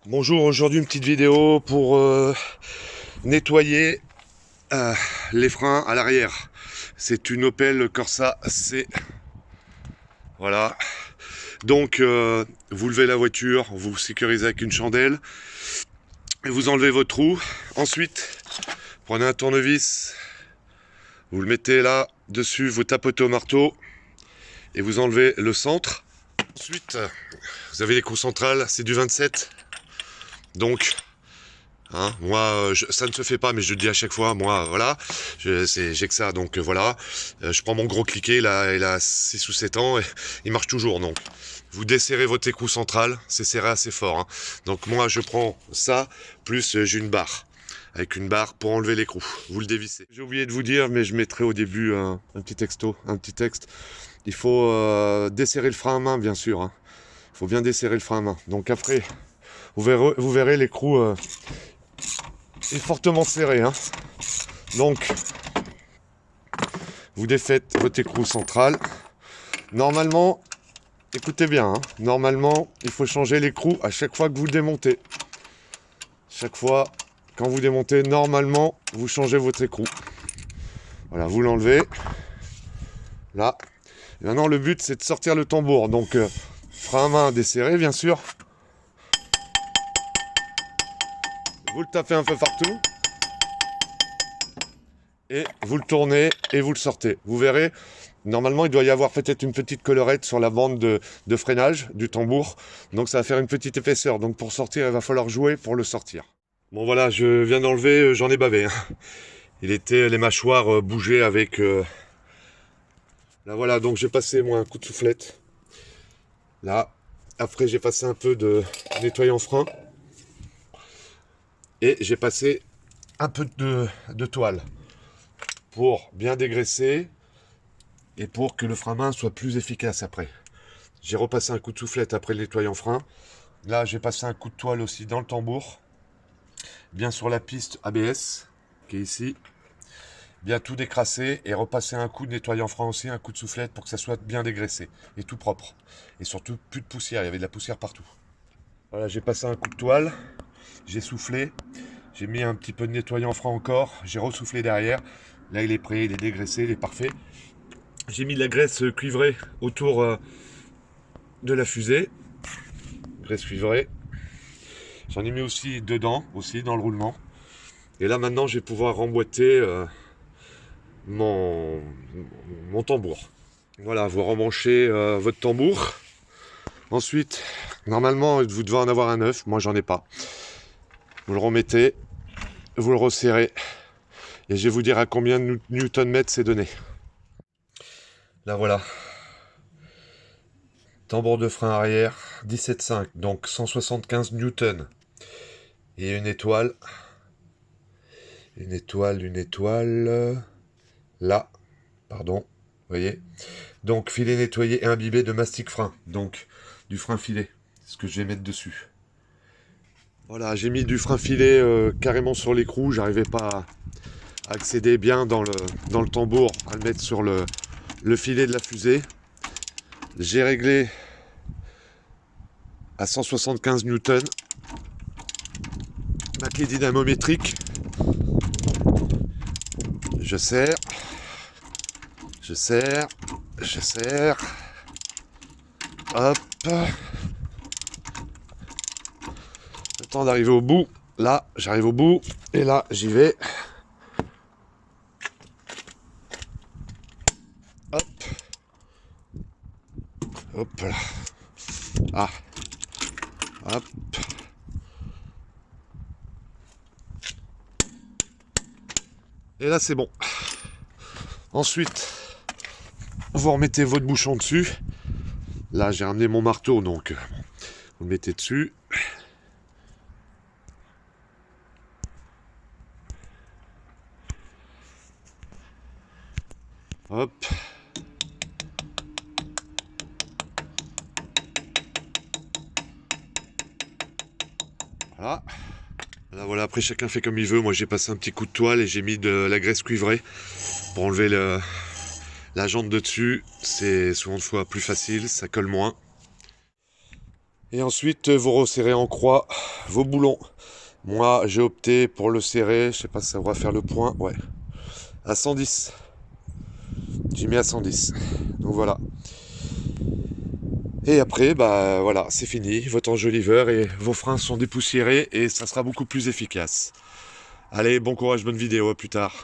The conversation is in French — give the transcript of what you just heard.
Bonjour, aujourd'hui une petite vidéo pour nettoyer les freins à l'arrière. C'est une Opel Corsa C. Voilà. Donc vous levez la voiture, vous sécurisez avec une chandelle et vous enlevez votre trou. Ensuite, prenez un tournevis, vous le mettez là dessus, vous tapotez au marteau et vous enlevez le centre. Ensuite, vous avez l'écrou central, c'est du 27. Donc moi, ça ne se fait pas, mais je le dis à chaque fois, moi, voilà, j'ai que ça, donc voilà. Je prends mon gros cliquet, là, il a 6 ou 7 ans, et il marche toujours, donc. Vous desserrez votre écrou central, c'est serré assez fort, hein. Donc moi, je prends ça, plus j'ai une barre, avec une barre pour enlever l'écrou. Vous le dévissez. J'ai oublié de vous dire, mais je mettrai au début un petit texto, un petit texte. Il faut desserrer le frein à main, bien sûr, hein. Il faut bien desserrer le frein à main. Donc après, vous verrez l'écrou est fortement serré, hein. Donc vous défaites votre écrou central. Normalement, écoutez bien, hein, normalement il faut changer l'écrou à chaque fois que vous le démontez. Chaque fois quand vous démontez, normalement vous changez votre écrou. Voilà, vous l'enlevez là. Et maintenant le but c'est de sortir le tambour. Donc frein à main desserré, bien sûr. Vous le tapez un peu partout et vous le tournez et vous le sortez. Vous verrez, normalement il doit y avoir peut-être une petite collerette sur la bande de freinage du tambour, donc ça va faire une petite épaisseur. Donc pour sortir, il va falloir jouer pour le sortir. Bon voilà, je viens d'enlever, j'en ai bavé, hein. Il était, les mâchoires bougeaient avec... Là voilà, donc j'ai passé moi un coup de soufflette. Là, après j'ai passé un peu de nettoyant frein. Et j'ai passé un peu de toile pour bien dégraisser et pour que le frein à main soit plus efficace après. J'ai repassé un coup de soufflette après le nettoyant frein. Là, j'ai passé un coup de toile aussi dans le tambour. Bien sur la piste ABS, qui est ici. Bien tout décrassé et repasser un coup de nettoyant frein aussi, un coup de soufflette pour que ça soit bien dégraissé et tout propre. Et surtout, plus de poussière, il y avait de la poussière partout. Voilà, j'ai passé un coup de toile, j'ai soufflé, j'ai mis un petit peu de nettoyant frein encore, j'ai ressoufflé derrière. Là, il est prêt, il est dégraissé, il est parfait. J'ai mis de la graisse cuivrée autour de la fusée. Graisse cuivrée. J'en ai mis aussi dedans, aussi dans le roulement. Et là maintenant je vais pouvoir remboîter mon tambour. Voilà, vous rembranchez votre tambour. Ensuite, normalement vous devez en avoir un neuf, moi j'en ai pas. Vous le remettez, vous le resserrez. Et je vais vous dire à combien de newton-mètres c'est donné. Là voilà. Tambour de frein arrière, 17,5, donc 175 newtons. Et une étoile, là, pardon, vous voyez. Donc filet nettoyé et imbibé de mastic frein, donc du frein filet, c'est ce que je vais mettre dessus. Voilà, j'ai mis du frein filet carrément sur l'écrou, j'arrivais pas à accéder bien dans le tambour, à le mettre sur le filet de la fusée. J'ai réglé à 175 newtons ma clé dynamométrique. Je serre, je serre, je serre. Hop. Le temps d'arriver au bout. Là, j'arrive au bout. Et là, j'y vais. Hop. Hop là. Ah. Hop. Et là, c'est bon. Ensuite, vous remettez votre bouchon dessus. Là, j'ai ramené mon marteau, donc vous le mettez dessus. Hop. Voilà. Là, voilà, après chacun fait comme il veut. Moi, j'ai passé un petit coup de toile et j'ai mis de la graisse cuivrée pour enlever la jante de dessus. C'est souvent de fois plus facile, ça colle moins. Et ensuite, vous resserrez en croix vos boulons. Moi, j'ai opté pour le serrer, je sais pas si ça va faire le point, ouais, à 110. J'ai mis à 110. Donc voilà. Et après, bah voilà, c'est fini. Votre enjoliveur et vos freins sont dépoussiérés et ça sera beaucoup plus efficace. Allez, bon courage, bonne vidéo, à plus tard.